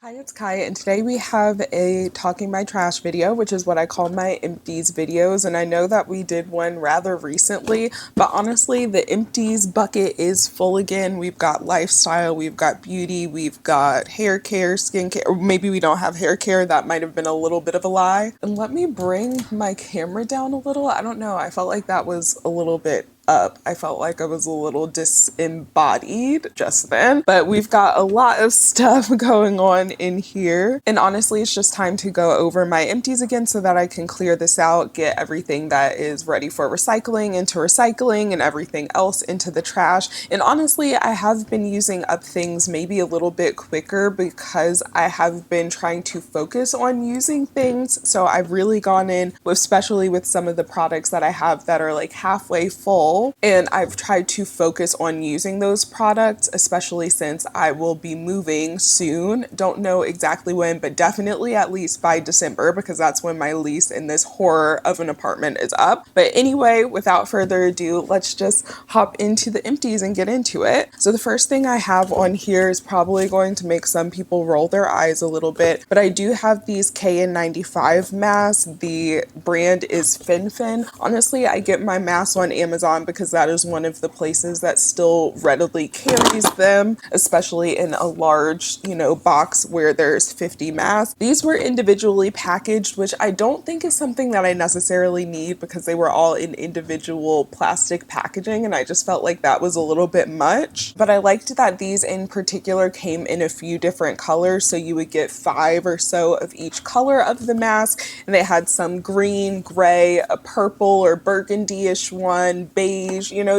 Hi, it's Kai, and today we have a Talking My Trash video, which is what I call my Empties videos. And I know that we did one rather recently, but honestly, the Empties bucket is full again. We've got lifestyle, we've got beauty, we've got hair care, skincare, or maybe we don't have hair care. That might have been a little bit of a lie. And let me bring my camera down a little. I don't know, I felt like that was a little bit up. I felt like I was a little disembodied just then, but we've got a lot of stuff going on in here. And honestly, it's just time to go over my empties again so that I can clear this out, get everything that is ready for recycling into recycling and everything else into the trash. And honestly, I have been using up things maybe a little bit quicker because I have been trying to focus on using things. So I've really gone in, especially with some of the products that I have that are like halfway full, and I've tried to focus on using those products, especially since I will be moving soon. Don't know exactly when, but definitely at least by December, because that's when my lease in this horror of an apartment is up. But anyway, without further ado, let's just hop into the empties and get into it. So the first thing I have on here is probably going to make some people roll their eyes a little bit, but I do have these KN95 masks. The brand is FinFin. Honestly, I get my masks on Amazon because that is one of the places that still readily carries them, especially in a large, box where there's 50 masks. These were individually packaged, which I don't think is something that I necessarily need because they were all in individual plastic packaging, and I just felt like that was a little bit much. But I liked that these in particular came in a few different colors, so you would get 5 or so of each color of the mask, and they had some green, gray, a purple or burgundy-ish one, beige,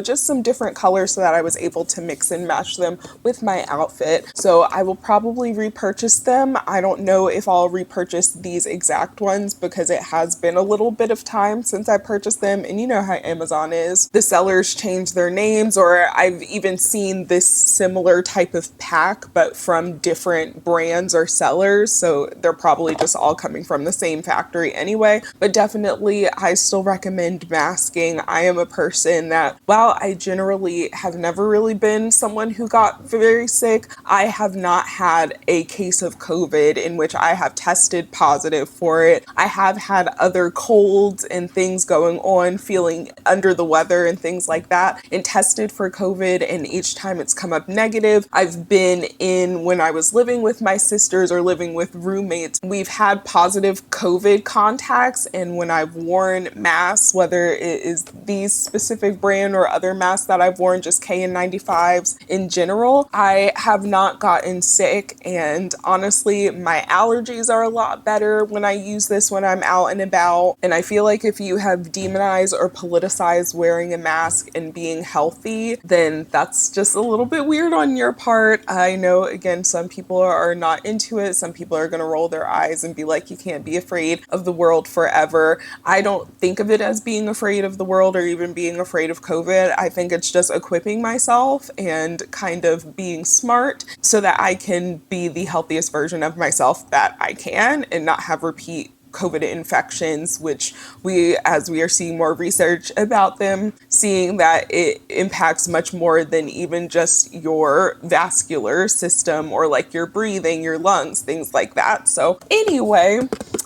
just some different colors so that I was able to mix and match them with my outfit. So I will probably repurchase them. I don't know if I'll repurchase these exact ones because it has been a little bit of time since I purchased them, and you know how Amazon is. The sellers change their names, or I've even seen this similar type of pack but from different brands or sellers, so they're probably just all coming from the same factory anyway. But definitely I still recommend masking. I am a person that, while I generally have never really been someone who got very sick, I have not had a case of COVID in which I have tested positive for it. I have had other colds and things going on, feeling under the weather and things like that, and tested for COVID, and each time it's come up negative. I've been in, when I was living with my sisters or living with roommates, we've had positive COVID contacts, and when I've worn masks, whether it is these specific brand or other masks that I've worn, just KN95s in general, I have not gotten sick. And honestly, my allergies are a lot better when I use this when I'm out and about. And I feel like if you have demonized or politicized wearing a mask and being healthy, then that's just a little bit weird on your part. I know, again, some people are not into it. Some people are going to roll their eyes and be like, you can't be afraid of the world forever. I don't think of it as being afraid of the world or even being afraid of COVID. I think it's just equipping myself and kind of being smart so that I can be the healthiest version of myself that I can and not have repeat COVID infections, which as we are seeing more research about them, seeing that it impacts much more than even just your vascular system or like your breathing, your lungs, things like that. So anyway,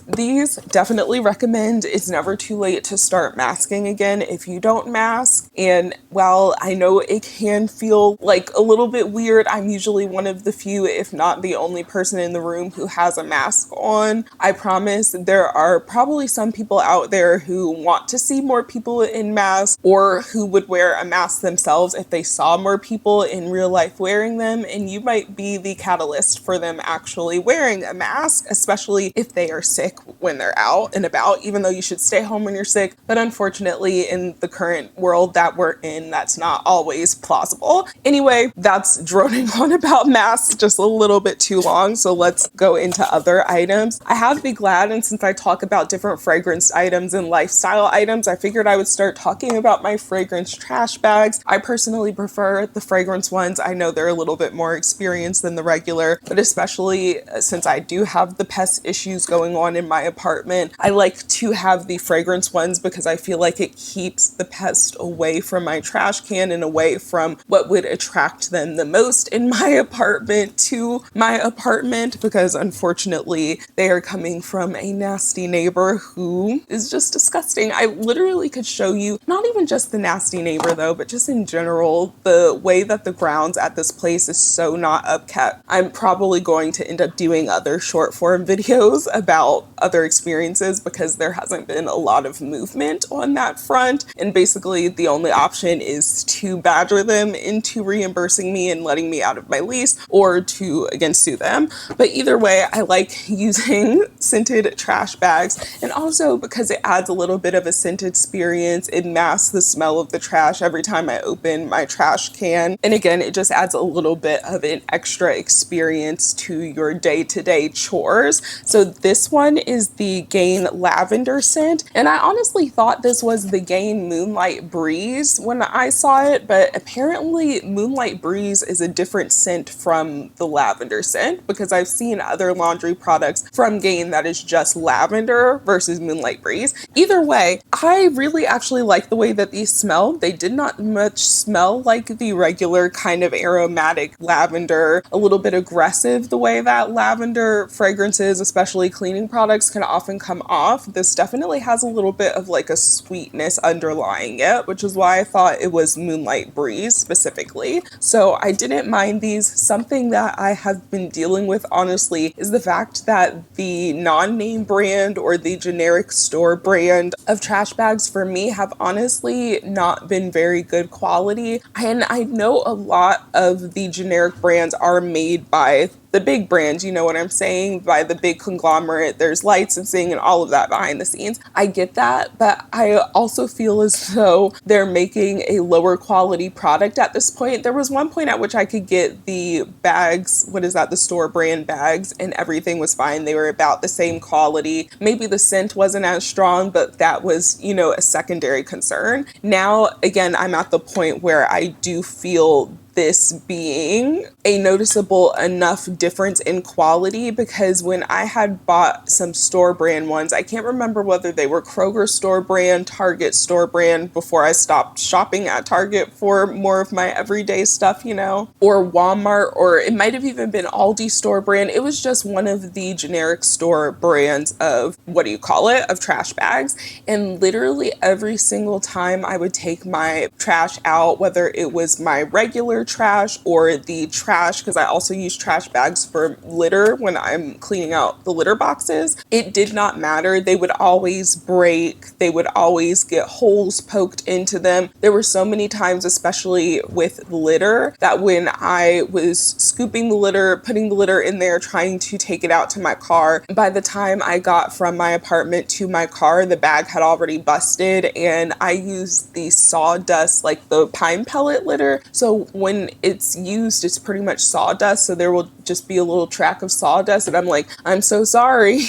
these definitely recommend. It's never too late to start masking again if you don't mask. And while I know it can feel like a little bit weird, I'm usually one of the few, if not the only person in the room who has a mask on. I promise there are probably some people out there who want to see more people in masks, or who would wear a mask themselves if they saw more people in real life wearing them, and you might be the catalyst for them actually wearing a mask, especially if they are sick when they're out and about, even though you should stay home when you're sick. But unfortunately, in the current world that we're in, that's not always plausible. Anyway, that's droning on about masks just a little bit too long, so let's go into other items. I have Be Glad, and since I talk about different fragrance items and lifestyle items, I figured I would start talking about my fragrance trash bags. I personally prefer the fragrance ones. I know they're a little bit more experienced than the regular, but especially since I do have the pest issues going on in my apartment, I like to have the fragrance ones because I feel like it keeps the pest away away from my trash can and away from what would attract them the most in my apartment to my apartment, because unfortunately they are coming from a nasty neighbor who is just disgusting. I literally could show you, not even just the nasty neighbor though, but just in general, the way that the grounds at this place is so not upkept. I'm probably going to end up doing other short form videos about other experiences because there hasn't been a lot of movement on that front. And basically the only option is to badger them into reimbursing me and letting me out of my lease, or to again sue them. But either way, I like using scented trash bags, and also because it adds a little bit of a scent experience, it masks the smell of the trash every time I open my trash can. And again, it just adds a little bit of an extra experience to your day-to-day chores. So this one is the Gain Lavender scent, and I honestly thought this was the Gain Moonlight Breeze when I saw it, but apparently Moonlight Breeze is a different scent from the lavender scent, because I've seen other laundry products from Gain that is just lavender versus Moonlight Breeze. Either way, I really actually like the way that these smell. They did not much smell like the regular kind of aromatic lavender, a little bit aggressive the way that lavender fragrances, especially cleaning products, can often come off. This definitely has a little bit of like a sweetness underlying it, which is why I thought it was Moonlight Breeze specifically. So I didn't mind these. Something that I have been dealing with honestly is the fact that the non-name brand or the generic store brand of trash bags for me have honestly not been very good quality. And I know a lot of the generic brands are made by the big brands, you know what I'm saying, by the big conglomerate. There's licensing and all of that behind the scenes. I get that, but I also feel as though they're making a lower quality product at this point. There was one point at which I could get the bags, what is that, the store brand bags, and everything was fine. They were about the same quality. Maybe the scent wasn't as strong, but that was, you know, a secondary concern. Now, again, I'm at the point where I do feel this being a noticeable enough difference in quality, because when I had bought some store brand ones, I can't remember whether they were Kroger store brand, Target store brand before I stopped shopping at Target for more of my everyday stuff, you know, or Walmart, or it might have even been Aldi store brand. It was just one of the generic store brands of, what do you call it, of trash bags. And literally every single time I would take my trash out, whether it was my regular trash or the trash, because I also use trash bags for litter when I'm cleaning out the litter boxes, it did not matter. They would always break. They would always get holes poked into them. There were so many times, especially with litter, that when I was scooping the litter, putting the litter in there, trying to take it out to my car, by the time I got from my apartment to my car, the bag had already busted. And I used the sawdust, like the pine pellet litter. So when it's used, it's pretty much sawdust, so there will just be a little track of sawdust, and I'm like, I'm so sorry.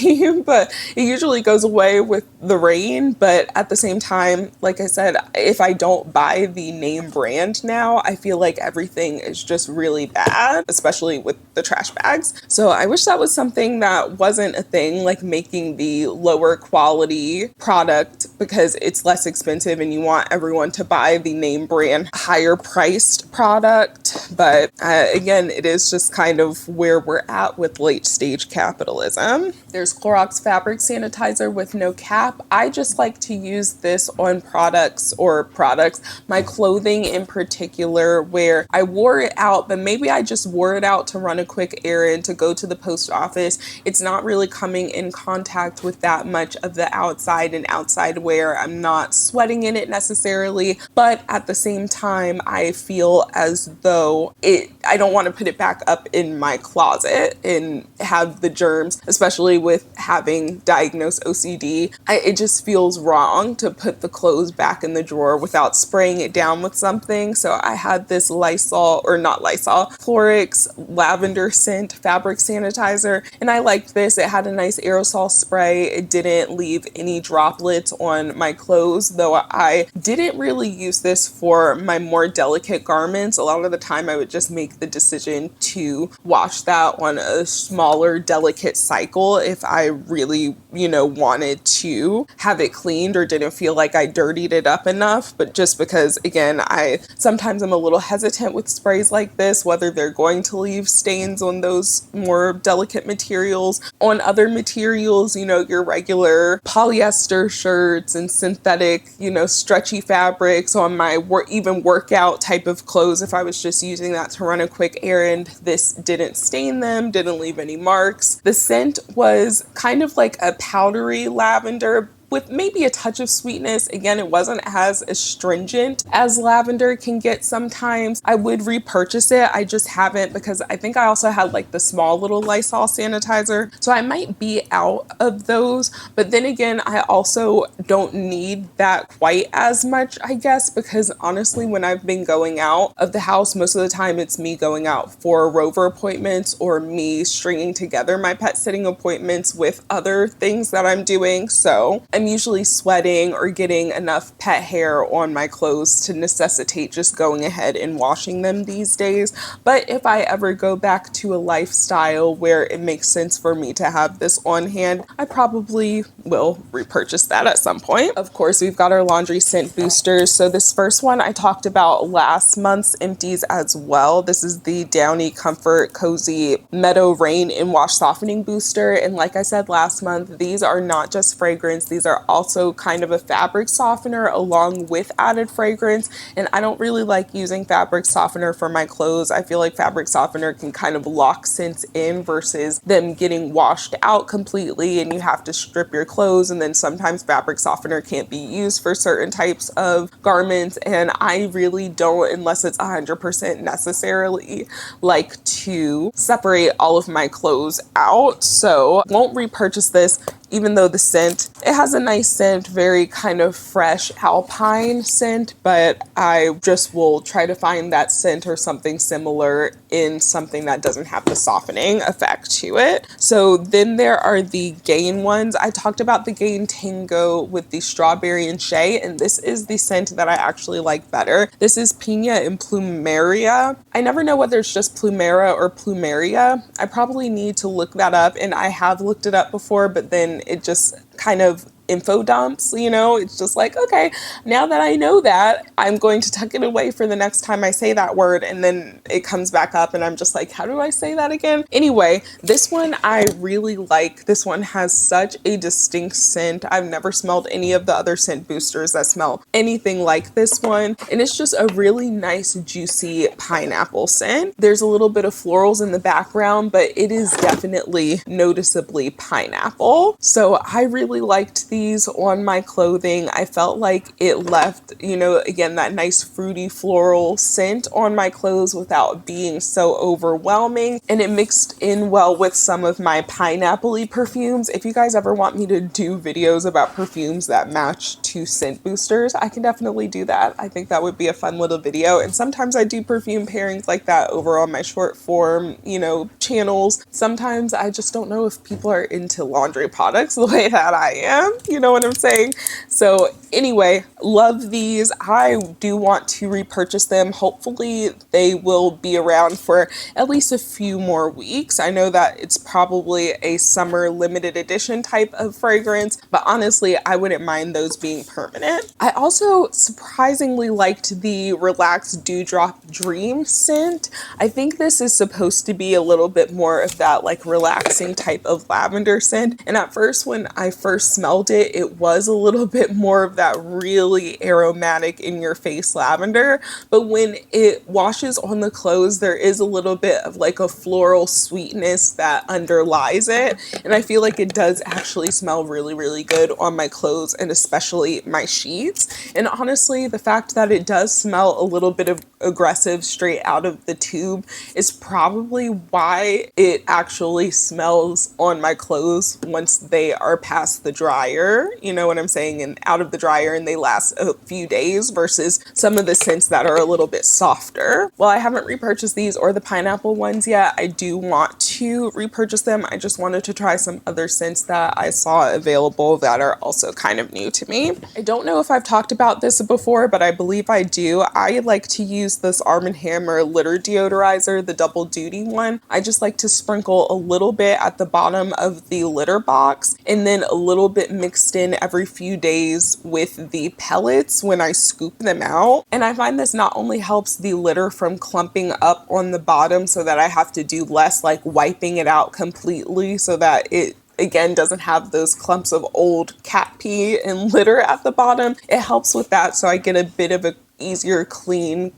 But it usually goes away with the rain. But at the same time, like I said, if I don't buy the name brand now, I feel like everything is just really bad, especially with the trash bags. So I wish that was something that wasn't a thing, like making the lower quality product because it's less expensive and you want everyone to buy the name brand higher priced product. But again, it is just kind of where we're at with late stage capitalism. There's Clorox fabric sanitizer with no cap. I just like to use this on products, my clothing in particular, where I wore it out, but maybe I just wore it out to run a quick errand, to go to the post office. It's not really coming in contact with that much of the outside and outside wear. I'm not sweating in it necessarily, but at the same time, I feel as though I don't want to put it back up in my closet and have the germs, especially with having diagnosed OCD. It just feels wrong to put the clothes back in the drawer without spraying it down with something. So I had this Clorox lavender scent fabric sanitizer, and I liked this. It had a nice aerosol spray. It didn't leave any droplets on on my clothes, though I didn't really use this for my more delicate garments. A lot of the time I would just make the decision to wash that on a smaller, delicate cycle if I really, wanted to have it cleaned or didn't feel like I dirtied it up enough. But just because, again, I sometimes I'm a little hesitant with sprays like this, whether they're going to leave stains on those more delicate materials. On other materials, your regular polyester shirts and synthetic, stretchy fabrics, on my even workout type of clothes, if I was just using that to run a quick errand, this didn't stain them, didn't leave any marks. The scent was kind of like a powdery lavender with maybe a touch of sweetness. Again, it wasn't as astringent as lavender can get sometimes. I would repurchase it. I just haven't, because I think I also had like the small little Lysol sanitizer. So I might be out of those. But then again, I also don't need that quite as much, I guess, because honestly, when I've been going out of the house, most of the time it's me going out for Rover appointments or me stringing together my pet sitting appointments with other things that I'm doing. So I'm usually sweating or getting enough pet hair on my clothes to necessitate just going ahead and washing them these days. But if I ever go back to a lifestyle where it makes sense for me to have this on hand, I probably will repurchase that at some point. Of course, we've got our laundry scent boosters. So this first one I talked about last month's Empties as well. This is the Downy Comfort Cozy Meadow Rain and Wash Softening Booster. And like I said last month, these are not just fragrance. These are also kind of a fabric softener along with added fragrance. And I don't really like using fabric softener for my clothes. I feel like fabric softener can kind of lock scents in versus them getting washed out completely and you have to strip your clothes. And then sometimes fabric softener can't be used for certain types of garments. And I really don't, unless it's 100% necessarily, like to separate all of my clothes out. So won't repurchase this. Even though the scent, it has a nice scent, very kind of fresh alpine scent, but I just will try to find that scent or something similar in something that doesn't have the softening effect to it. So then there are the Gain ones. I talked about the Gain Tango with the strawberry and shea, and this is the scent that I actually like better. This is Pina and Plumeria. I never know whether it's just Plumera or Plumeria. I probably need to look that up, and I have looked it up before, but then it just kind of info dumps, it's just like, okay, now that I know that, I'm going to tuck it away for the next time I say that word, and then it comes back up and I'm just like, how do I say that again? Anyway, this one I really like. This one has such a distinct scent. I've never smelled any of the other scent boosters that smell anything like this one, and it's just a really nice juicy pineapple scent. There's a little bit of florals in the background, but it is definitely noticeably pineapple. So I really liked these on my clothing. I felt like it left, again, that nice fruity floral scent on my clothes without being so overwhelming. And it mixed in well with some of my pineapple-y perfumes. If you guys ever want me to do videos about perfumes that match to scent boosters, I can definitely do that. I think that would be a fun little video. And sometimes I do perfume pairings like that over on my short form, channels. Sometimes I just don't know if people are into laundry products the way that I am. You know what I'm saying? So anyway, love these. I do want to repurchase them. Hopefully they will be around for at least a few more weeks. I know that it's probably a summer limited edition type of fragrance, but honestly, I wouldn't mind those being permanent. I also surprisingly liked the Relaxed Dewdrop Dream scent. I think this is supposed to be a little bit more of that like relaxing type of lavender scent. And at first, when I first smelled it, it was a little bit more of that really aromatic in your face lavender, but when it washes on the clothes, there is a little bit of like a floral sweetness that underlies it, and I feel like it does actually smell really, really good on my clothes and especially my sheets. And honestly, the fact that it does smell a little bit of aggressive straight out of the tube is probably why it actually smells on my clothes once they are past the dryer. dryer, you know what I'm saying, and out of the dryer, and they last a few days versus some of the scents that are a little bit softer. While I haven't repurchased these or the pineapple ones yet, I do want to repurchase them. I just wanted to try some other scents that I saw available that are also kind of new to me. I don't know if I've talked about this before, but I believe I do. I like to use this Arm & Hammer litter deodorizer, the double duty one. I just like to sprinkle a little bit at the bottom of the litter box and then a little bit mixed in every few days with the pellets when I scoop them out. And I find this not only helps the litter from clumping up on the bottom so that I have to do less like wiping it out completely so that it again doesn't have those clumps of old cat pee and litter at the bottom. It helps with that, so I get a bit of a easier clean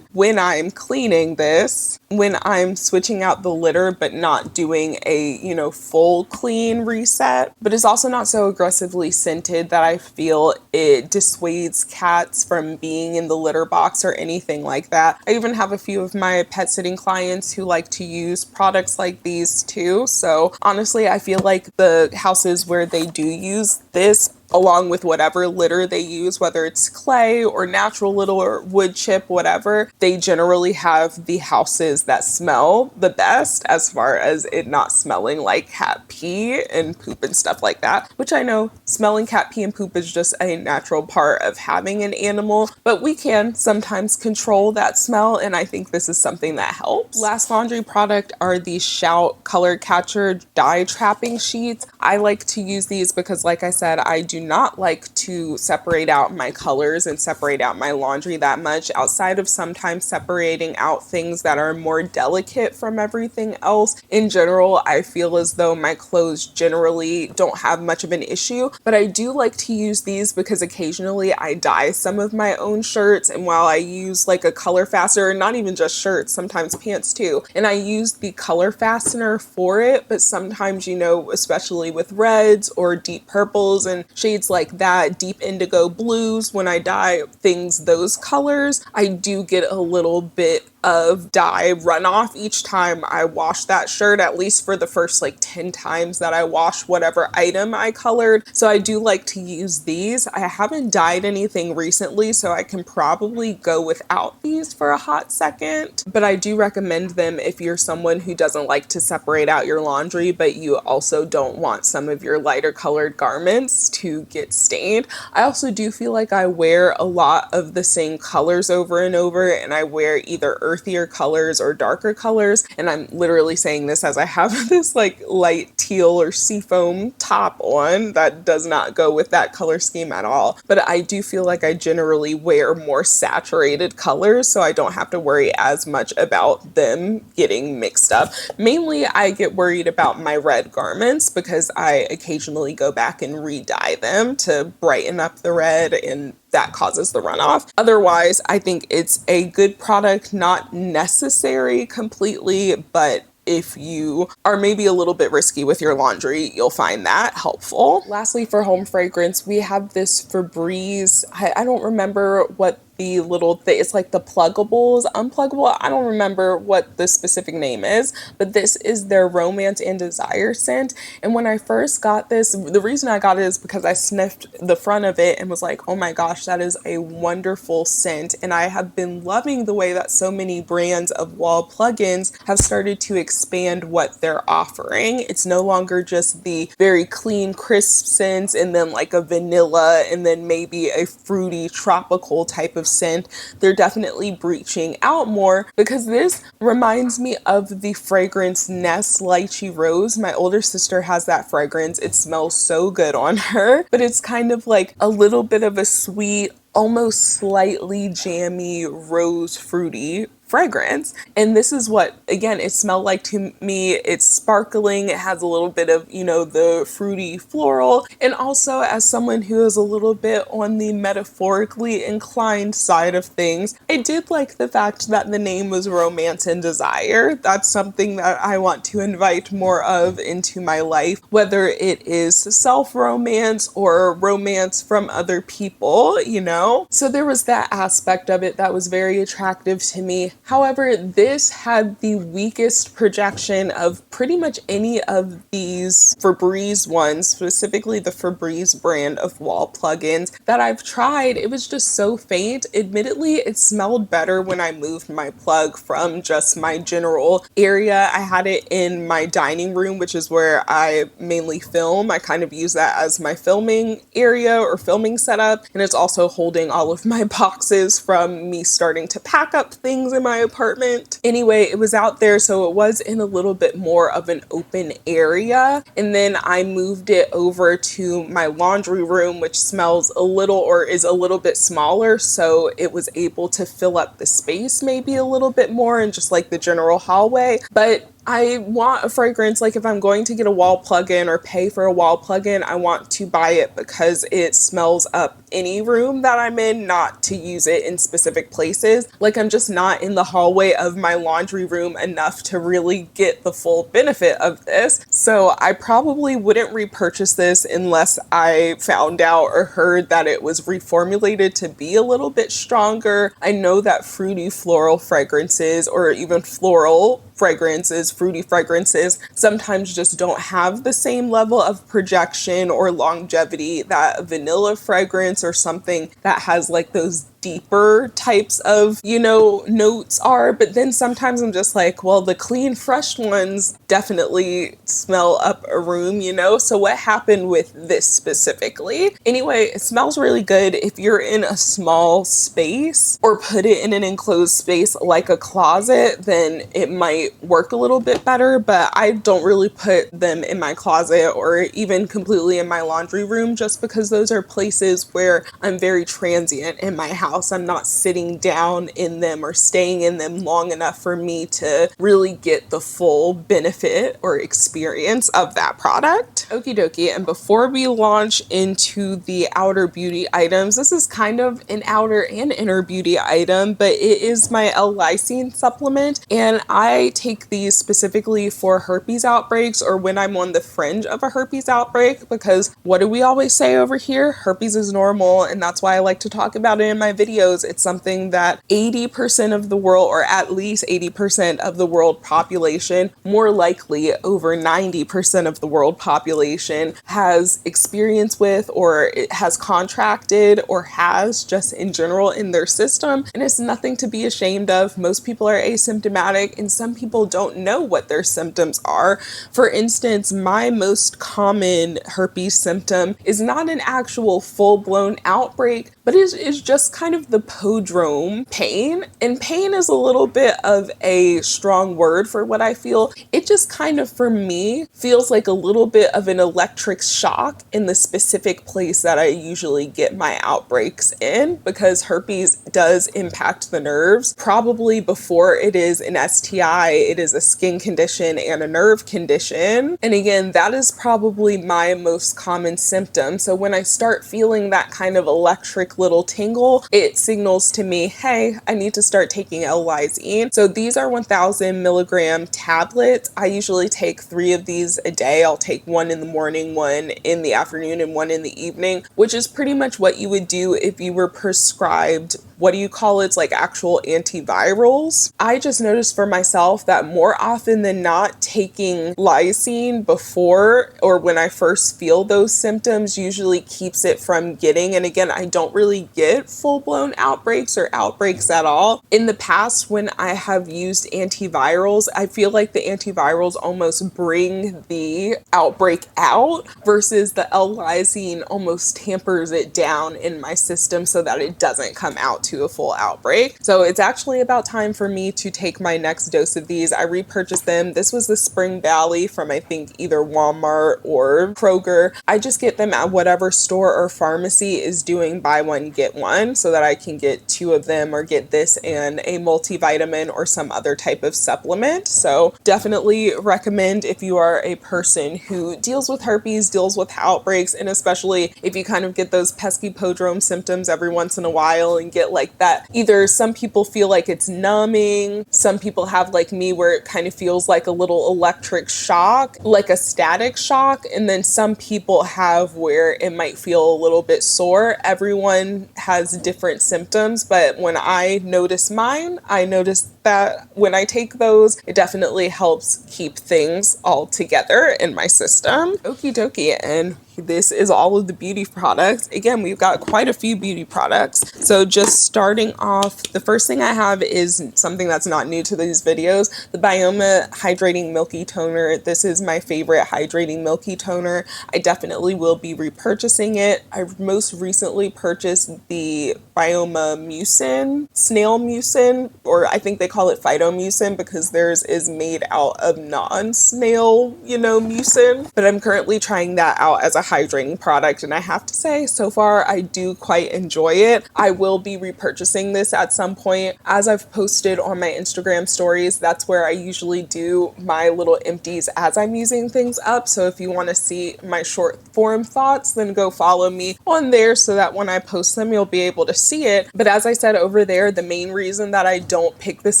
when I'm cleaning this, when I'm switching out the litter but not doing a, you know, full clean reset. But it's also not so aggressively scented that I feel it dissuades cats from being in the litter box or anything like that. I even have a few of my pet sitting clients who like to use products like these too. So honestly, I feel like the houses where they do use this, along with whatever litter they use, whether it's clay or natural litter or wood chip, whatever, they generally have the houses that smell the best as far as it not smelling like cat pee and poop and stuff like that, which I know smelling cat pee and poop is just a natural part of having an animal, but we can sometimes control that smell, and I think this is something that helps. Last laundry product are the Shout color catcher dye trapping sheets. I like to use these because, like I said, I do not like to separate out my colors and separate out my laundry that much, outside of sometimes separating out things that are more delicate from everything else. In general, I feel as though my clothes generally don't have much of an issue, but I do like to use these because occasionally I dye some of my own shirts, and while I use like a color fastener, not even just shirts, sometimes pants too, and I use the color fastener for it, but sometimes, you know, especially with reds or deep purples and shades like that, deep indigo blues, when I dye things those colors, I do get a little bit of dye runoff each time I wash that shirt, at least for the first like 10 times that I wash whatever item I colored. So I do like to use these. I haven't dyed anything recently, so I can probably go without these for a hot second, but I do recommend them if you're someone who doesn't like to separate out your laundry, but you also don't want some of your lighter colored garments to get stained. I also do feel like I wear a lot of the same colors over and over, and I wear either earthier colors or darker colors, and I'm literally saying this as I have this like light teal or seafoam top on that does not go with that color scheme at all, but I do feel like I generally wear more saturated colors, so I don't have to worry as much about them getting mixed up. Mainly I get worried about my red garments because I occasionally go back and re-dye them to brighten up the red, and that causes the runoff. Otherwise, I think it's a good product, not necessary completely, but if you are maybe a little bit risky with your laundry, you'll find that helpful. Lastly, for home fragrance, we have this Febreze. I don't remember what the little thing, it's like the unpluggable. I don't remember what the specific name is, but this is their Romance and Desire scent. And when I first got this, the reason I got it is because I sniffed the front of it and was like, oh my gosh, that is a wonderful scent. And I have been loving the way that so many brands of wall plugins have started to expand what they're offering. It's no longer just the very clean, crisp scents and then like a vanilla and then maybe a fruity tropical type of scent. They're definitely breaching out more, because this reminds me of the fragrance Nest Lychee Rose. My older sister has that fragrance. It smells so good on her, but it's kind of like a little bit of a sweet, almost slightly jammy, rose fruity fragrance. And this is what, again, it smelled like to me. It's sparkling. It has a little bit of, you know, the fruity floral. And also, as someone who is a little bit on the metaphorically inclined side of things, I did like the fact that the name was Romance and Desire. That's something that I want to invite more of into my life, whether it is self-romance or romance from other people, you know? So there was that aspect of it that was very attractive to me. However, this had the weakest projection of pretty much any of these Febreze ones, specifically the Febreze brand of wall plugins that I've tried. It was just so faint. Admittedly, it smelled better when I moved my plug from just my general area. I had it in my dining room, which is where I mainly film. I kind of use that as my filming area or filming setup, and it's also holding all of my boxes from me starting to pack up things in my apartment. Anyway, it was out there, so it was in a little bit more of an open area, and then I moved it over to my laundry room, which smells a little or is a little bit smaller, so it was able to fill up the space maybe a little bit more in just like the general hallway. But I want a fragrance, like if I'm going to get a wall plug-in or pay for a wall plug-in, I want to buy it because it smells up any room that I'm in, not to use it in specific places. Like I'm just not in the hallway of my laundry room enough to really get the full benefit of this. So I probably wouldn't repurchase this unless I found out or heard that it was reformulated to be a little bit stronger. I know that fruity floral fragrances or even floral fragrances, fruity fragrances, sometimes just don't have the same level of projection or longevity that a vanilla fragrance or something that has like those deeper types of, notes are. But then sometimes I'm just like, well, the clean, fresh ones definitely smell up a room, So what happened with this specifically? Anyway, it smells really good if you're in a small space or put it in an enclosed space like a closet, then it might work a little bit better. But I don't really put them in my closet or even completely in my laundry room just because those are places where I'm very transient in my house. I'm not sitting down in them or staying in them long enough for me to really get the full benefit or experience of that product. Okie dokie. And before we launch into the outer beauty items, this is kind of an outer and inner beauty item, but it is my L-lysine supplement. And I take these specifically for herpes outbreaks or when I'm on the fringe of a herpes outbreak, because what do we always say over here? Herpes is normal. And that's why I like to talk about it in my videos. It's something that 80% of the world, or at least 80% of the world population, more likely over 90% of the world population has experience with, or it has contracted, or has just in general in their system. And it's nothing to be ashamed of. Most people are asymptomatic and some people don't know what their symptoms are. For instance, my most common herpes symptom is not an actual full-blown outbreak, but is just kind of the prodrome pain. And pain is a little bit of a strong word for what I feel. It just kind of, for me, feels like a little bit of an electric shock in the specific place that I usually get my outbreaks in, because herpes does impact the nerves. Probably before it is an STI, it is a skin condition and a nerve condition. And again, that is probably my most common symptom. So when I start feeling that kind of electric little tingle, it signals to me, hey, I need to start taking L-lysine. So these are 1,000 milligram tablets. I usually take 3 of these a day. I'll take one in the morning, one in the afternoon, and one in the evening, which is pretty much what you would do if you were prescribed, what do you call it? It's like actual antivirals. I just noticed for myself that more often than not, taking lysine before or when I first feel those symptoms usually keeps it from getting, and again, I don't really get full-blown outbreaks or outbreaks at all. In the past, when I have used antivirals, I feel like the antivirals almost bring the outbreak out versus the L-lysine almost tampers it down in my system so that it doesn't come out to a full outbreak. So it's actually about time for me to take my next dose of these. I repurchased them. This was the Spring Valley from I think either Walmart or Kroger. I just get them at whatever store or pharmacy is doing buy one get one so that I can get 2 of them or get this and a multivitamin or some other type of supplement. So definitely recommend if you are a person who deals with herpes, deals with outbreaks, and especially if you kind of get those pesky prodrome symptoms every once in a while and get like that. Either some people feel like it's numbing, some people have like me where it kind of feels like a little electric shock, like a static shock, and then some people have where it might feel a little bit sore. Everyone everyone has different symptoms, but when I notice mine, I notice that when I take those, it definitely helps keep things all together in my system. Okie dokie, and this is all of the beauty products. Again, we've got quite a few beauty products. So just starting off, the first thing I have is something that's not new to these videos, the Bioma Hydrating Milky Toner. This is my favorite hydrating milky toner. I definitely will be repurchasing it. I most recently purchased the Bioma Mucin, snail mucin, or I think they call it phytomucin because theirs is made out of non-snail, mucin. But I'm currently trying that out as a hydrating product, and I have to say, so far I do quite enjoy it. I will be repurchasing this at some point. As I've posted on my Instagram stories, that's where I usually do my little empties as I'm using things up. So if you want to see my short form thoughts, then go follow me on there so that when I post them, you'll be able to see it. But as I said over there, the main reason that I don't pick this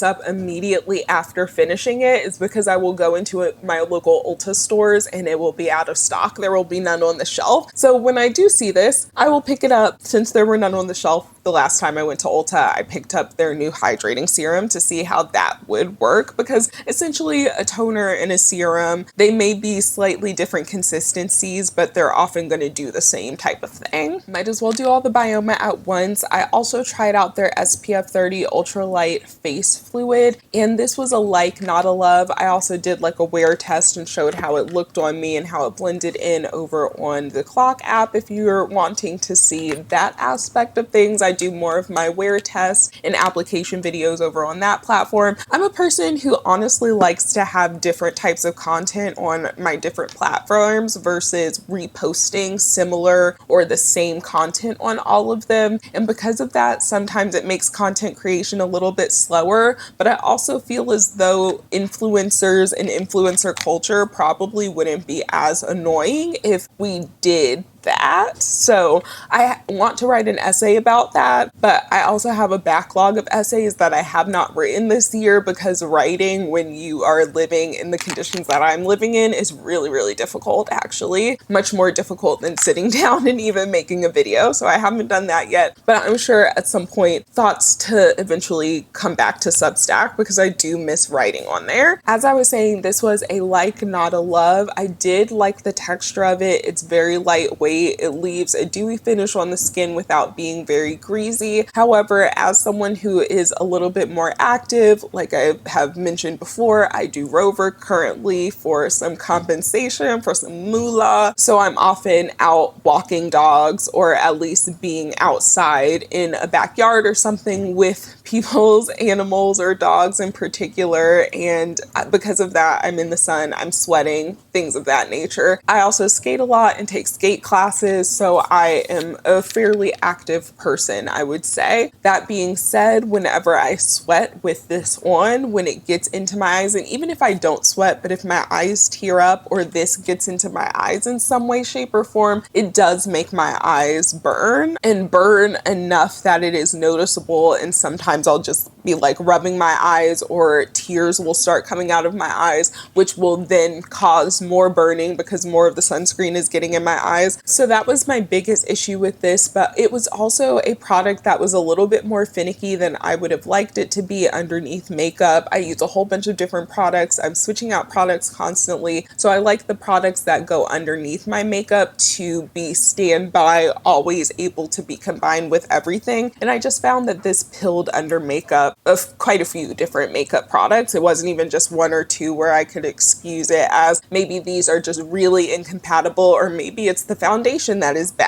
up immediately after finishing it is because I will go into my local Ulta stores and it will be out of stock. There will be none on the shelf. So when I do see this, I will pick it up. Since there were none on the shelf the last time I went to Ulta, I picked up their new hydrating serum to see how that would work, because essentially a toner and a serum, they may be slightly different consistencies, but they're often going to do the same type of thing. Might as well do all the Bioma at once. I also tried out their SPF 30 ultralight face fluid, and this was a like, not a love. I also did like a wear test and showed how it looked on me and how it blended in over on the Clock app. If you're wanting to see that aspect of things, I do more of my wear tests and application videos over on that platform. I'm a person who honestly likes to have different types of content on my different platforms versus reposting similar or the same content on all of them. And because of that, sometimes it makes content creation a little bit slower, but I also feel as though influencers and influencer culture probably wouldn't be as annoying if we did that. So I want to write an essay about that, but I also have a backlog of essays that I have not written this year, because writing when you are living in the conditions that I'm living in is really, really difficult, actually. Much more difficult than sitting down and even making a video. So I haven't done that yet, but I'm sure at some point thoughts to eventually come back to Substack, because I do miss writing on there. As I was saying, this was a like, not a love. I did like the texture of it. It's very lightweight. It leaves a dewy finish on the skin without being very greasy. However, as someone who is a little bit more active, like I have mentioned before, I do Rover currently for some compensation, for some moolah. So I'm often out walking dogs, or at least being outside in a backyard or something with people's animals or dogs in particular. And because of that, I'm in the sun, I'm sweating, things of that nature. I also skate a lot and take skate classes, so I am a fairly active person, I would say. That being said, whenever I sweat with this on, when it gets into my eyes, and even if I don't sweat, but if my eyes tear up or this gets into my eyes in some way, shape, or form, it does make my eyes burn, and burn enough that it is noticeable. And sometimes I'll just be like rubbing my eyes, or tears will start coming out of my eyes, which will then cause more burning because more of the sunscreen is getting in my eyes. So that was my biggest issue with this, but it was also a product that was a little bit more finicky than I would have liked it to be underneath makeup. I use a whole bunch of different products. I'm switching out products constantly. So I like the products that go underneath my makeup to be standby, always able to be combined with everything. And I just found that this pilled under makeup of quite a few different makeup products. It wasn't even just one or two where I could excuse it as maybe these are just really incompatible, or maybe it's the foundation that is bad.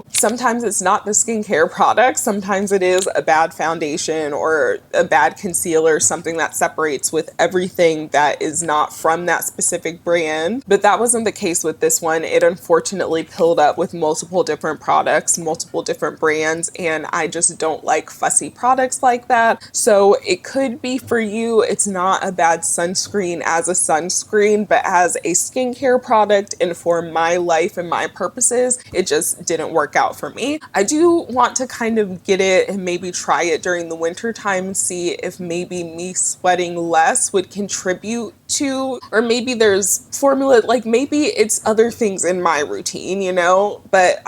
Sometimes it's not the skincare product. Sometimes it is a bad foundation or a bad concealer, something that separates with everything that is not from that specific brand. But that wasn't the case with this one. It unfortunately pilled up with multiple different products, multiple different brands, and I just don't like fussy products like that. So it could be for you, it's not a bad sunscreen as a sunscreen, but as a skincare product and for my life and my purposes, it just didn't work out for me. I do want to kind of get it and maybe try it during the winter time and see if maybe me sweating less would contribute to, or maybe there's formula, like maybe it's other things in my routine, you know, but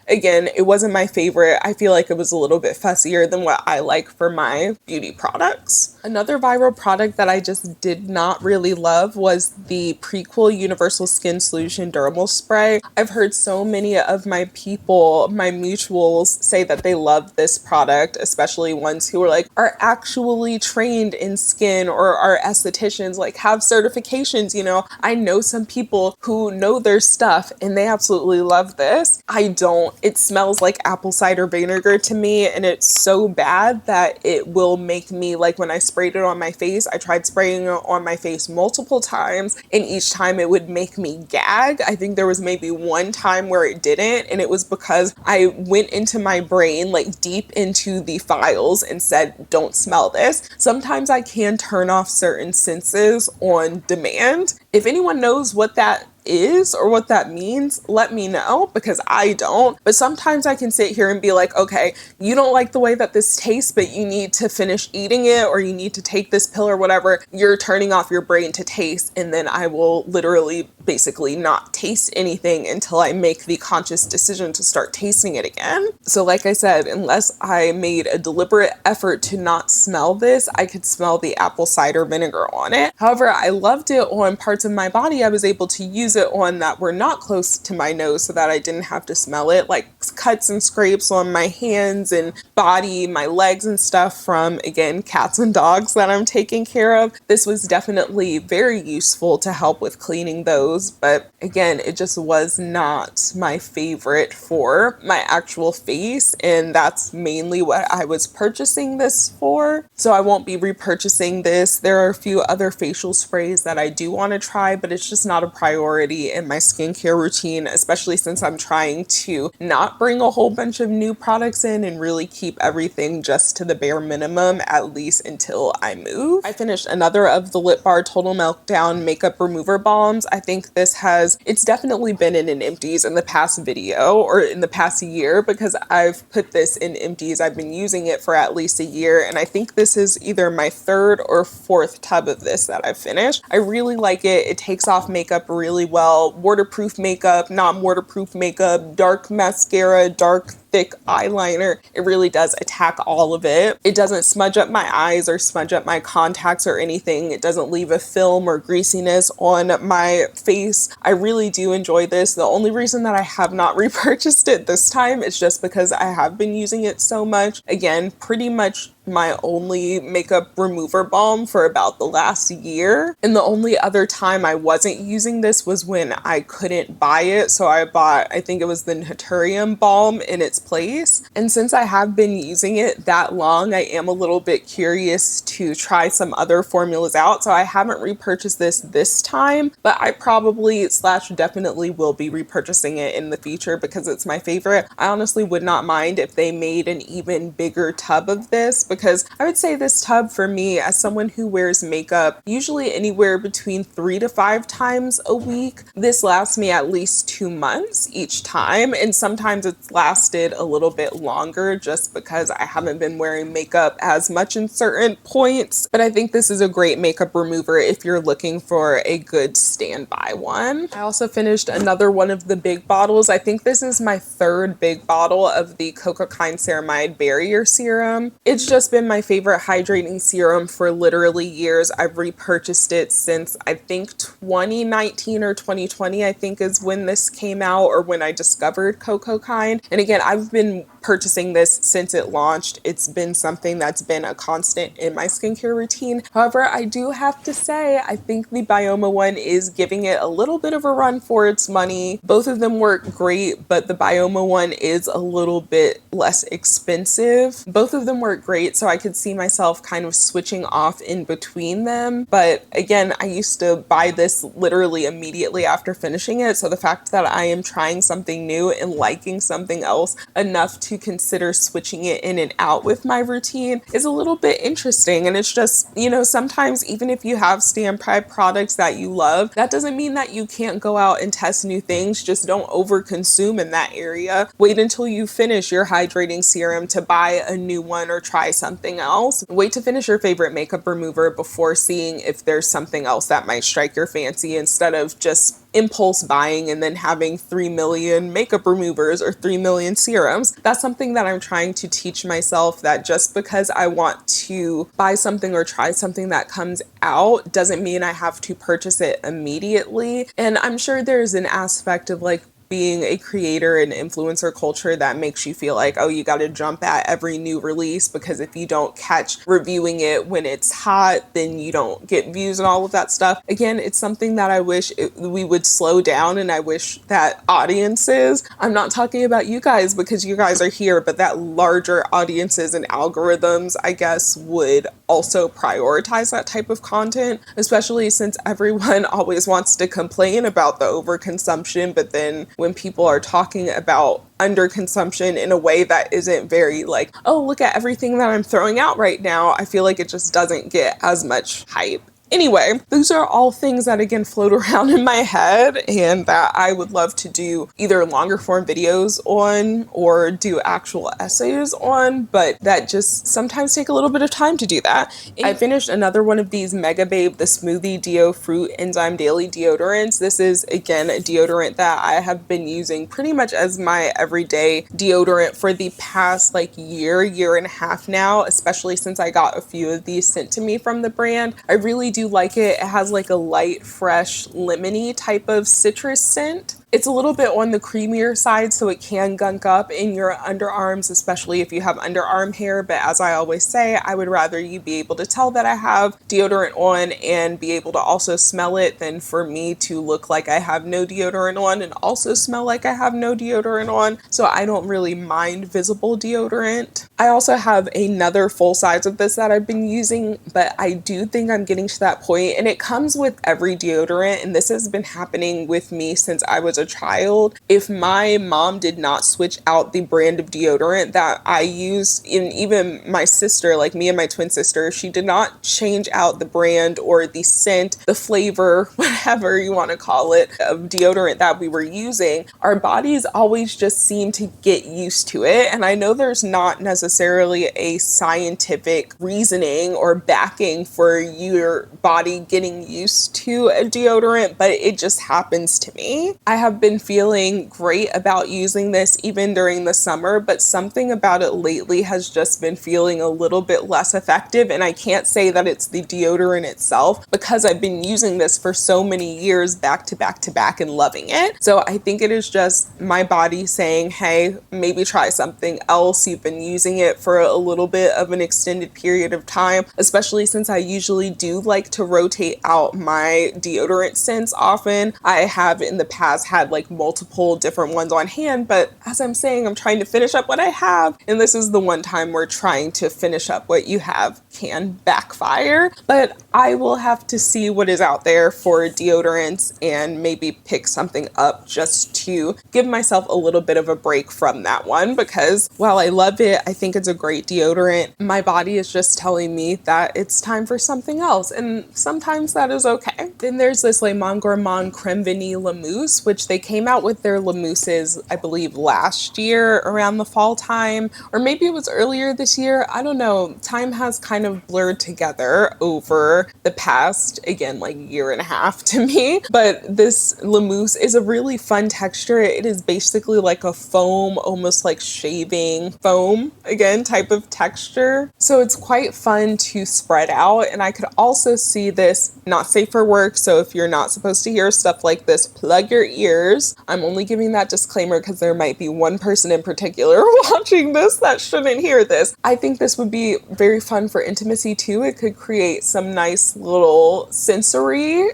again, it wasn't my favorite. I feel like it was a little bit fussier than what I like for my beauty products. Another viral product that I just did not really love was the Prequel Universal Skin Solution Dermal Spray. I've heard so many of my people, my mutuals, say that they love this product, especially ones who are actually trained in skin or are estheticians, like have certifications, you know. I know some people who know their stuff and they absolutely love this. I don't. It smells like apple cider vinegar to me, and it's so bad that it will make me, like when I sprayed it on my face, I tried spraying it on my face multiple times, and each time it would make me gag. I think there was maybe one time where it didn't, and it was because I went into my brain, like deep into the files, and said, don't smell this. Sometimes I can turn off certain senses on demand. If anyone knows what that is or what that means, let me know, because I don't. But sometimes I can sit here and be like, okay, you don't like the way that this tastes, but you need to finish eating it, or you need to take this pill or whatever. You're turning off your brain to taste, and then I will literally basically not taste anything until I make the conscious decision to start tasting it again. So like I said, unless I made a deliberate effort to not smell this, I could smell the apple cider vinegar on it. However, I loved it on parts of my body I was able to use it on that were not close to my nose, so that I didn't have to smell it, like cuts and scrapes on my hands and body, my legs and stuff from, again, cats and dogs that I'm taking care of. This was definitely very useful to help with cleaning those, but again, it just was not my favorite for my actual face, and that's mainly what I was purchasing this for. So I won't be repurchasing this. There are a few other facial sprays that I do want to try, but it's just not a priority in my skincare routine, especially since I'm trying to not bring a whole bunch of new products in and really keep everything just to the bare minimum, at least until I move. I finished another of the Lip Bar Total Meltdown Makeup Remover Balms. I think it's definitely been in an Empties in the past video or in the past year, because I've put this in Empties. I've been using it for at least a year, and I think this is either my third or fourth tub of this that I've finished. I really like it. It takes off makeup really well. Waterproof makeup, non-waterproof makeup, dark mascara, dark thick eyeliner. It really does attack all of it. It doesn't smudge up my eyes or smudge up my contacts or anything. It doesn't leave a film or greasiness on my face. I really do enjoy this. The only reason that I have not repurchased it this time is just because I have been using it so much. Again, pretty much my only makeup remover balm for about the last year. And the only other time I wasn't using this was when I couldn't buy it. So I bought, I think it was the Naturium balm in its place. And since I have been using it that long, I am a little bit curious to try some other formulas out. So I haven't repurchased this time, but I probably / definitely will be repurchasing it in the future because it's my favorite. I honestly would not mind if they made an even bigger tub of this, because I would say this tub for me, as someone who wears makeup usually anywhere between 3 to 5 times a week, this lasts me at least 2 months each time. And sometimes it's lasted a little bit longer just because I haven't been wearing makeup as much in certain points. But I think this is a great makeup remover if you're looking for a good standby one. I also finished another one of the big bottles. I think this is my third big bottle of the Cocokind Ceramide Barrier Serum. It's just been my favorite hydrating serum for literally years. I've repurchased it since I think 2019 or 2020, I think is when this came out, or when I discovered Cocokind. And again, I've been purchasing this since it launched. It's been something that's been a constant in my skincare routine. However, I do have to say, I think the Bioma one is giving it a little bit of a run for its money. Both of them work great, but the Bioma one is a little bit less expensive. Both of them work great, so I could see myself kind of switching off in between them. But again, I used to buy this literally immediately after finishing it, so the fact that I am trying something new and liking something else enough to consider switching it in and out with my routine is a little bit interesting. And it's just, sometimes even if you have standby products that you love, that doesn't mean that you can't go out and test new things. Just don't overconsume in that area. Wait until you finish your hydrating serum to buy a new one or try something else. Wait to finish your favorite makeup remover before seeing if there's something else that might strike your fancy, instead of just impulse buying and then having 3 million makeup removers or 3 million serums. That's something that I'm trying to teach myself, that just because I want to buy something or try something that comes out doesn't mean I have to purchase it immediately. And I'm sure there's an aspect of like being a creator and influencer culture that makes you feel like, oh, you got to jump at every new release, because if you don't catch reviewing it when it's hot, then you don't get views and all of that stuff. Again, it's something that I wish we would slow down, and I wish that audiences, I'm not talking about you guys because you guys are here, but that larger audiences and algorithms, I guess, would also prioritize that type of content, especially since everyone always wants to complain about the overconsumption, but then when people are talking about underconsumption in a way that isn't very like, oh, look at everything that I'm throwing out right now, I feel like it just doesn't get as much hype. Anyway, those are all things that again float around in my head and that I would love to do either longer form videos on or do actual essays on, but that just sometimes take a little bit of time to do that. I finished another one of these Mega Babe, the Smoothie Deo Fruit Enzyme Daily Deodorants. This is again a deodorant that I have been using pretty much as my everyday deodorant for the past like year and a half now, especially since I got a few of these sent to me from the brand. I really do like it. It has like a light, fresh, lemony type of citrus scent. It's a little bit on the creamier side, so it can gunk up in your underarms, especially if you have underarm hair. But as I always say, I would rather you be able to tell that I have deodorant on and be able to also smell it than for me to look like I have no deodorant on and also smell like I have no deodorant on. So I don't really mind visible deodorant. I also have another full size of this that I've been using, but I do think I'm getting to that point, and it comes with every deodorant, and this has been happening with me since I was a child. If my mom did not switch out the brand of deodorant that I use, and even my sister, like me and my twin sister, if she did not change out the brand or the scent, the flavor, whatever you want to call it, of deodorant that we were using, our bodies always just seem to get used to it. And I know there's not necessarily a scientific reasoning or backing for your body getting used to a deodorant, but it just happens to me. I have been feeling great about using this even during the summer, but something about it lately has just been feeling a little bit less effective. And I can't say that it's the deodorant itself, because I've been using this for so many years back to back to back and loving it. So I think it is just my body saying, hey, maybe try something else. You've been using it for a little bit of an extended period of time, especially since I usually do like to rotate out my deodorant scents often. I have in the past had like multiple different ones on hand, but as I'm saying, I'm trying to finish up what I have, and this is the one time where trying to finish up what you have can backfire. But I will have to see what is out there for deodorants and maybe pick something up just to give myself a little bit of a break from that one, because while I love it, I think it's a great deodorant, my body is just telling me that it's time for something else, and sometimes that is okay. Then there's this Le Monde Gourmand Creme Vanille Mousse, which they came out with their Le Mousses, I believe, last year around the fall time, or maybe it was earlier this year. I don't know. Time has kind of blurred together over the past, again, like year and a half to me. But this Le Mousse is a really fun texture. It is basically like a foam, almost like shaving foam, again, type of texture. So it's quite fun to spread out. And I could also see this, not safe for work. So if you're not supposed to hear stuff like this, plug your ears. I'm only giving that disclaimer because there might be one person in particular watching this that shouldn't hear this. I think this would be very fun for intimacy too, it could create some nice little sensory,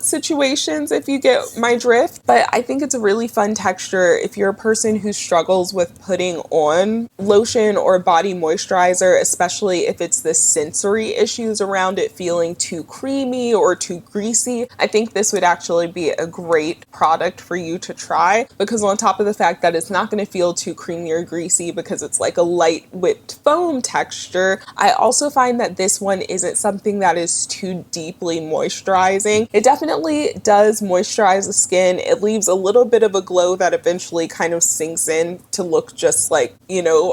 situations, if you get my drift. But I think it's a really fun texture if you're a person who struggles with putting on lotion or body moisturizer, especially if it's the sensory issues around it feeling too creamy or too greasy. I think this would actually be a great product for you to try, because on top of the fact that it's not going to feel too creamy or greasy because it's like a light whipped foam texture, I also find that this one isn't something that is too deeply moisturizing. It definitely does moisturize the skin. It leaves a little bit of a glow that eventually kind of sinks in to look just like,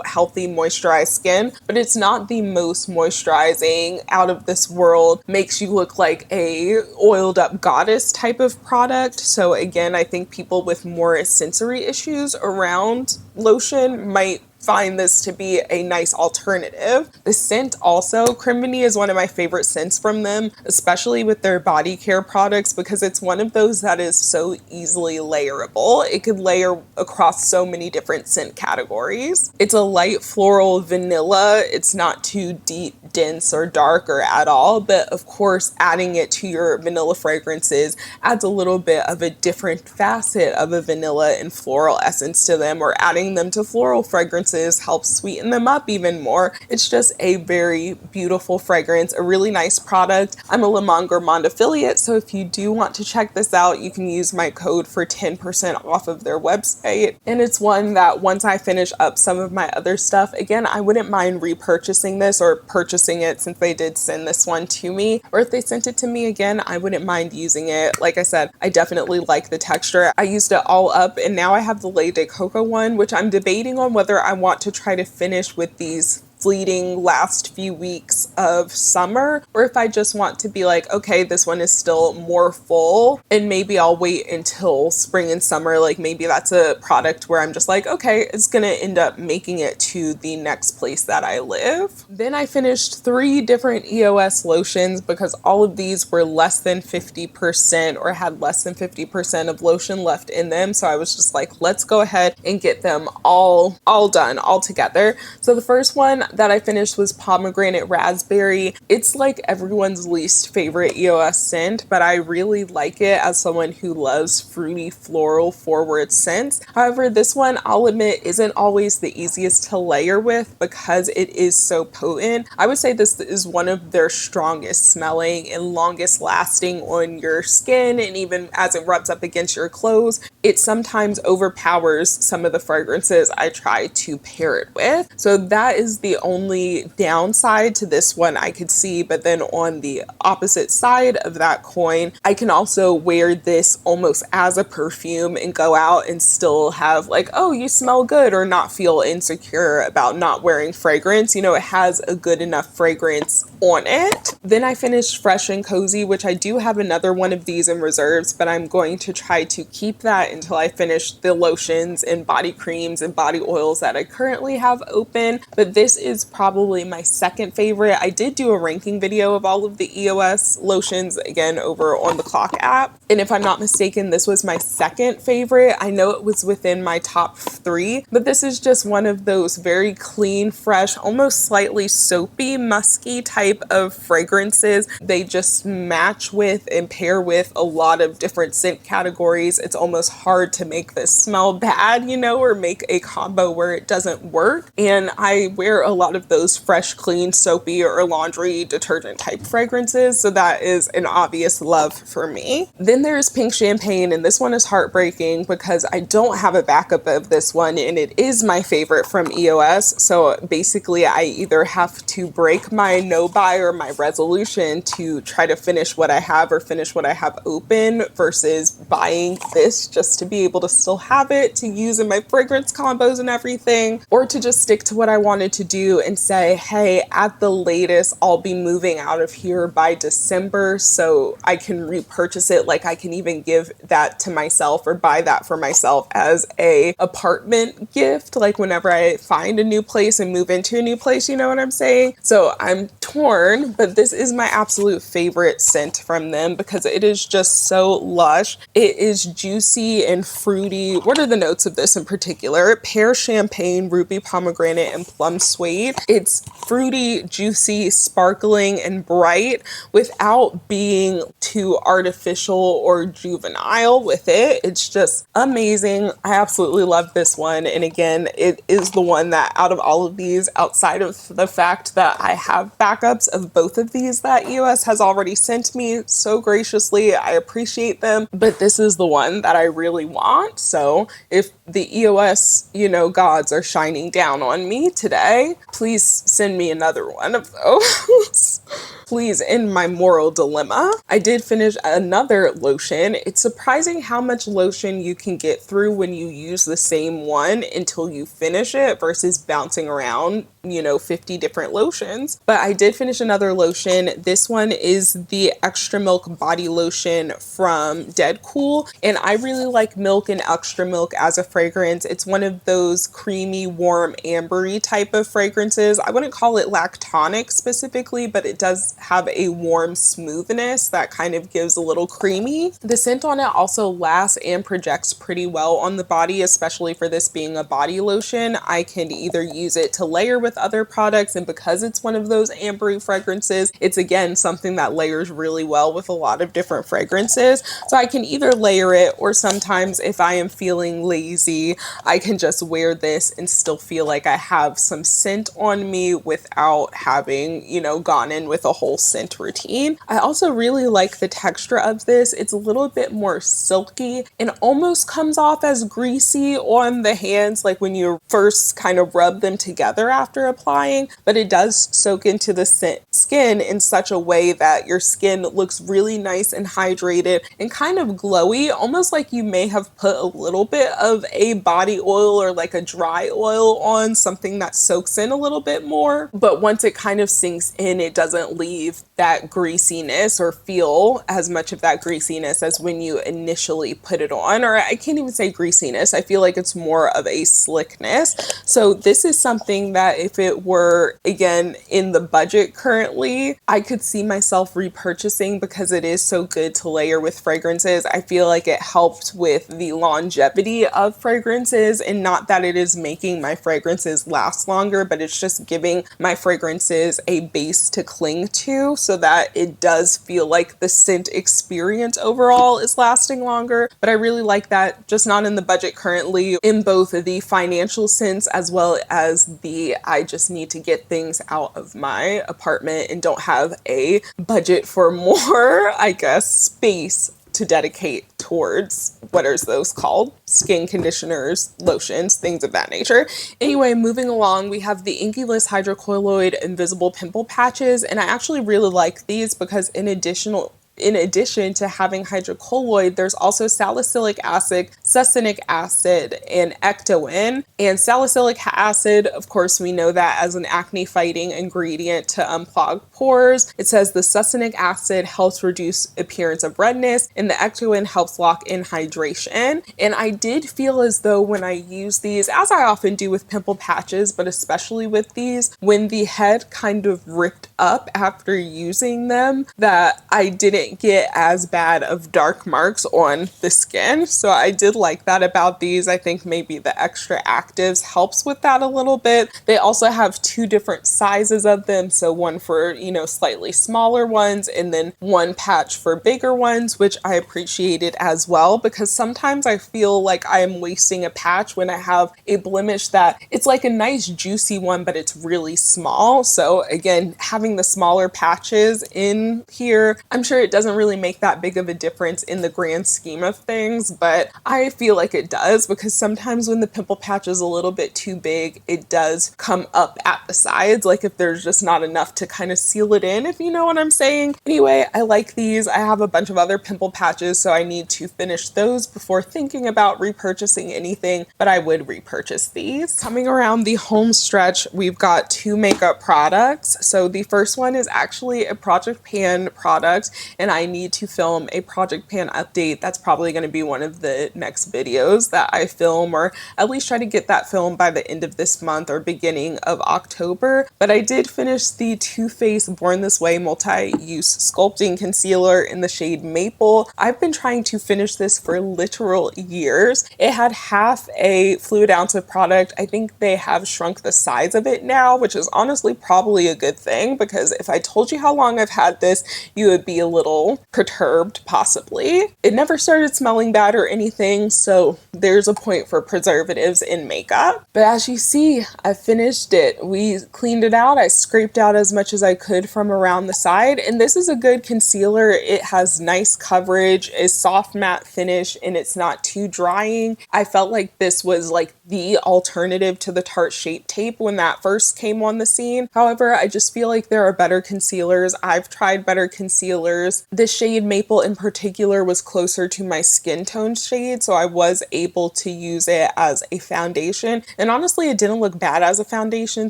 healthy moisturized skin, but it's not the most moisturizing, out of this world, makes you look like a oiled up goddess type of product. So again, I think people with more sensory issues around lotion might find this to be a nice alternative. The scent also, Criminy is one of my favorite scents from them, especially with their body care products, because it's one of those that is so easily layerable. It could layer across so many different scent categories. It's a light floral vanilla. It's not too deep, dense, or dark or at all, but of course adding it to your vanilla fragrances adds a little bit of a different facet of a vanilla and floral essence to them, or adding them to floral fragrances helps sweeten them up even more. It's just a very beautiful fragrance, a really nice product. I'm a Le Monde Gourmand affiliate, so if you do want to check this out, you can use my code for 10% off of their website. And it's one that once I finish up some of my other stuff, again, I wouldn't mind repurchasing this or purchasing it, since they did send this one to me, or if they sent it to me again, I wouldn't mind using it. Like I said, I definitely like the texture. I used it all up, and now I have the Lait de Coco one, which I'm debating on whether I want to try to finish with these fleeting last few weeks of summer, or if I just want to be like, okay, this one is still more full and maybe I'll wait until spring and summer. Like maybe that's a product where I'm just like, okay, it's gonna end up making it to the next place that I live. Then I finished 3 different EOS lotions, because all of these were less than 50% or had less than 50% of lotion left in them. So I was just like, let's go ahead and get them all done, all together. So the first one that I finished was pomegranate raspberry. It's like everyone's least favorite EOS scent, but I really like it as someone who loves fruity floral forward scents. However, this one, I'll admit, isn't always the easiest to layer with because it is so potent. I would say this is one of their strongest smelling and longest lasting on your skin, and even as it rubs up against your clothes, it sometimes overpowers some of the fragrances I try to pair it with. So that is the only downside to this one I could see. But then on the opposite side of that coin, I can also wear this almost as a perfume and go out and still have like, oh, you smell good, or not feel insecure about not wearing fragrance. It has a good enough fragrance on it. Then I finished Fresh and Cozy, which I do have another one of these in reserves, but I'm going to try to keep that until I finish the lotions and body creams and body oils that I currently have open. But this is probably my second favorite. I did do a ranking video of all of the EOS lotions, again, over on the Clock app. And if I'm not mistaken, this was my second favorite. I know it was within my top 3, but this is just one of those very clean, fresh, almost slightly soapy, musky type of fragrances. They just match with and pair with a lot of different scent categories. It's almost hard to make this smell bad, or make a combo where it doesn't work. And I wear a lot of those fresh, clean, soapy, or laundry detergent type fragrances, so that is an obvious love for me. Then there's Pink Champagne, and this one is heartbreaking because I don't have a backup of this one, and it is my favorite from EOS. So basically I either have to break my no buy or my resolution to try to finish what I have or finish what I have open, versus buying this just to be able to still have it to use in my fragrance combos and everything, or to just stick to what I wanted to do and say, hey, at the latest, I'll be moving out of here by December, so I can repurchase it. Like I can even give that to myself or buy that for myself as a apartment gift, like whenever I find a new place and move into a new place, you know what I'm saying? So I'm torn worn, but this is my absolute favorite scent from them because it is just so lush. It is juicy and fruity. What are the notes of this in particular? Pear, champagne, ruby pomegranate, and plum suede. It's fruity, juicy, sparkling, and bright without being too artificial or juvenile with it. It's just amazing. I absolutely love this one. And again, it is the one that out of all of these, outside of the fact that I have backups of both of these that EOS has already sent me so graciously, I appreciate them, but this is the one that I really want. So if the EOS, gods are shining down on me today, please send me another one of those. Please end my moral dilemma. I did finish another lotion. It's surprising how much lotion you can get through when you use the same one until you finish it versus bouncing around, 50 different lotions. But I did finish another lotion. This one is the Extra Milk Body Lotion from Dead Cool. And I really like Milk and Extra Milk as a fragrance. It's one of those creamy, warm, ambery type of fragrances. I wouldn't call it lactonic specifically, but it does have a warm smoothness that kind of gives a little creamy. The scent on it also lasts and projects pretty well on the body, especially for this being a body lotion. I can either use it to layer with other products, and because it's one of those ambery fragrances, it's again something that layers really well with a lot of different fragrances. So I can either layer it, or sometimes if I am feeling lazy, I can just wear this and still feel like I have some scent on me without having, gone in with a whole scent routine. I also really like the texture of this. It's a little bit more silky and almost comes off as greasy on the hands, like when you first kind of rub them together after applying, but it does soak into the skin in such a way that your skin looks really nice and hydrated and kind of glowy, almost like you may have put a little bit of a body oil or like a dry oil on something that soaks in a little bit more. But once it kind of sinks in, it doesn't leave that greasiness or feel as much of that greasiness as when you initially put it on. Or I can't even say greasiness. I feel like it's more of a slickness. So this is something that if it were, again, in the budget currently, I could see myself repurchasing because it is so good to layer with fragrances. I feel like it helped with the longevity of fragrances, and not that it is making my fragrances last longer, but it's just giving my fragrances a base to cling to so that it does feel like the scent experience overall is lasting longer. But I really like that, just not in the budget currently, in both the financial sense as well as the I just need to get things out of my apartment and don't have a budget for more, I guess, space to dedicate towards, what are those called? Skin conditioners, lotions, things of that nature. Anyway, moving along, we have the Inkyless Hydrocolloid Invisible Pimple Patches, and I actually really like these because in addition to having hydrocolloid, there's also salicylic acid, succinic acid, and ectoin. And salicylic acid, of course, we know that as an acne fighting ingredient to unclog pores. It says the succinic acid helps reduce appearance of redness, and the ectoin helps lock in hydration. And I did feel as though when I use these, as I often do with pimple patches, but especially with these, when the head kind of ripped up after using them, that I didn't get as bad of dark marks on the skin. So I did like that about these. I think maybe the extra actives helps with that a little bit. They also have two different sizes of them. So one for, slightly smaller ones, and then one patch for bigger ones, which I appreciated as well, because sometimes I feel like I am wasting a patch when I have a blemish that it's like a nice juicy one, but it's really small. So again, having the smaller patches in here, I'm sure it doesn't really make that big of a difference in the grand scheme of things, but I feel like it does, because sometimes when the pimple patch is a little bit too big, it does come up at the sides, like if there's just not enough to kind of seal it in, if you know what I'm saying. Anyway, I like these. I have a bunch of other pimple patches, so I need to finish those before thinking about repurchasing anything, but I would repurchase these. Coming around the home stretch, we've got two makeup products. So the first one is actually a Project Pan product, and I need to film a Project Pan update. That's probably going to be one of the next videos that I film, or at least try to get that filmed by the end of this month or beginning of October. But I did finish the Too Faced Born This Way multi-use sculpting concealer in the shade Maple. I've been trying to finish this for literal years. It had half a fluid ounce of product. I think they have shrunk the size of it now, which is honestly probably a good thing, because if I told you how long I've had this, you would be a little perturbed, possibly. It never started smelling bad or anything, so there's a point for preservatives in makeup. But as you see, I finished it. We cleaned it out. I scraped out as much as I could from around the side, and this is a good concealer. It has nice coverage, a soft matte finish, and it's not too drying. I felt like this was like the alternative to the Tarte Shape Tape when that first came on the scene. However, I just feel like there are better concealers. I've tried better concealers. The shade Maple in particular was closer to my skin tone shade, so I was able to use it as a foundation. And honestly, it didn't look bad as a foundation,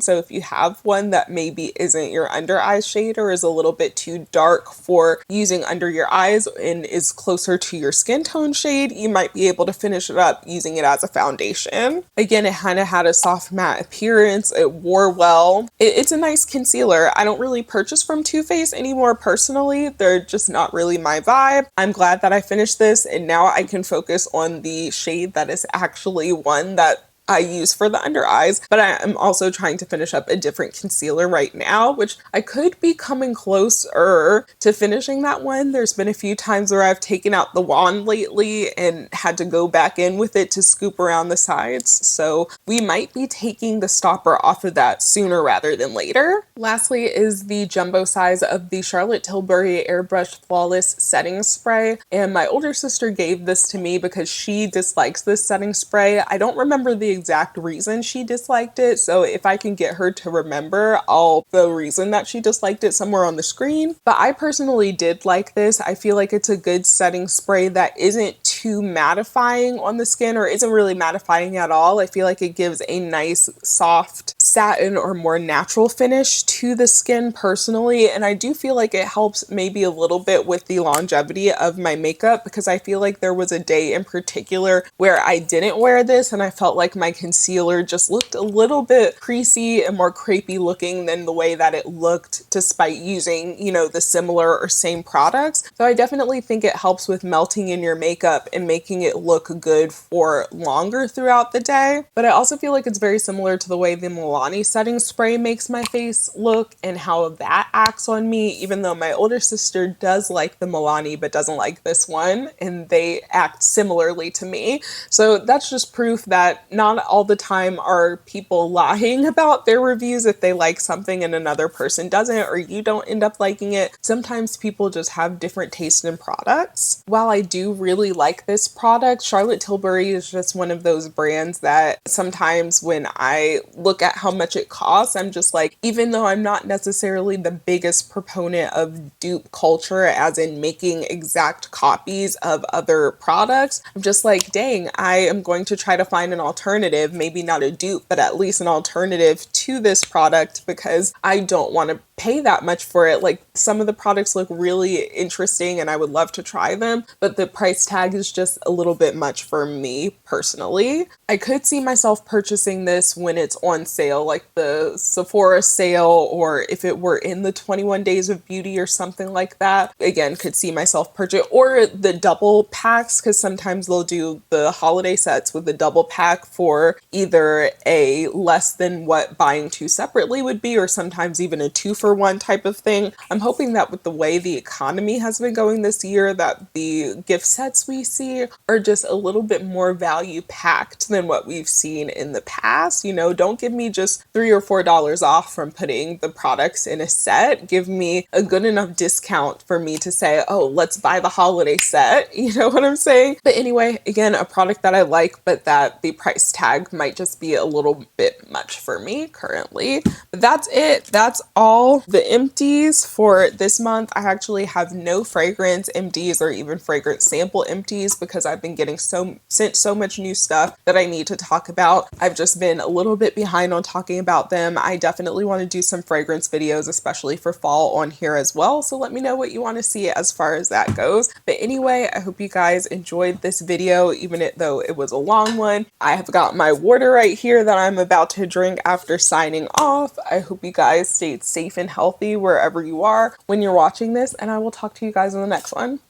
so if you have one that maybe isn't your under eye shade or is a little bit too dark for using under your eyes and is closer to your skin tone shade, you might be able to finish it up using it as a foundation. Again, it kind of had a soft matte appearance. It wore well. It's a nice concealer. I don't really purchase from Too Faced anymore personally. They're just not really my vibe. I'm glad that I finished this, and now I can focus on the shade that is actually one that I use for the under eyes, but I am also trying to finish up a different concealer right now, which I could be coming closer to finishing that one. There's been a few times where I've taken out the wand lately and had to go back in with it to scoop around the sides, so we might be taking the stopper off of that sooner rather than later. Lastly is the jumbo size of the Charlotte Tilbury Airbrush Flawless Setting Spray, and my older sister gave this to me because she dislikes this setting spray. I don't remember the exact reason she disliked it, so if I can get her to remember, I'll put the reason that she disliked it somewhere on the screen. But I personally did like this. I feel like it's a good setting spray that isn't too mattifying on the skin, or isn't really mattifying at all. I feel like it gives a nice soft satin or more natural finish to the skin personally, and I do feel like it helps maybe a little bit with the longevity of my makeup, because I feel like there was a day in particular where I didn't wear this and I felt like my concealer just looked a little bit creasy and more crepey looking than the way that it looked despite using, you know, the similar or same products. So I definitely think it helps with melting in your makeup and making it look good for longer throughout the day. But I also feel like it's very similar to the way the Milani setting spray makes my face look and how that acts on me, even though my older sister does like the Milani but doesn't like this one, and they act similarly to me. So that's just proof that not all the time are people lying about their reviews if they like something and another person doesn't, or you don't end up liking it. Sometimes people just have different tastes in products. While I do really like this product, Charlotte Tilbury is just one of those brands that sometimes when I look at how much it costs, I'm just like, even though I'm not necessarily the biggest proponent of dupe culture, as in making exact copies of other products, I'm just like, dang, I am going to try to find an alternative, maybe not a dupe, but at least an alternative to this product, because I don't want to pay that much for it. Like, some of the products look really interesting and I would love to try them, but the price tag is just a little bit much for me personally. I could see myself purchasing this when it's on sale, like the Sephora sale, or if it were in the 21 Days of Beauty or something like that. Again, could see myself purchase, or the double packs, because sometimes they'll do the holiday sets with the double pack for either a less than what buying two separately would be, or sometimes even a 2-for-1 type of thing. I'm hoping that with the way the economy has been going this year, that the gift sets we see are just a little bit more value packed than what we've seen in the past. You know, don't give me just $3 or $4 off from putting the products in a set. Give me a good enough discount for me to say, oh, let's buy the holiday set. You know what I'm saying? But anyway, again, a product that I like, but that the price tag might just be a little bit much for me currently. currently. But that's it. That's all the empties for this month. I actually have no fragrance empties or even fragrance sample empties because I've been getting sent so much new stuff that I need to talk about. I've just been a little bit behind on talking about them. I definitely want to do some fragrance videos, especially for fall, on here as well. So let me know what you want to see as far as that goes. But anyway, I hope you guys enjoyed this video, even though it was a long one. I have got my water right here that I'm about to drink after signing off. I hope you guys stayed safe and healthy wherever you are when you're watching this, and I will talk to you guys in the next one.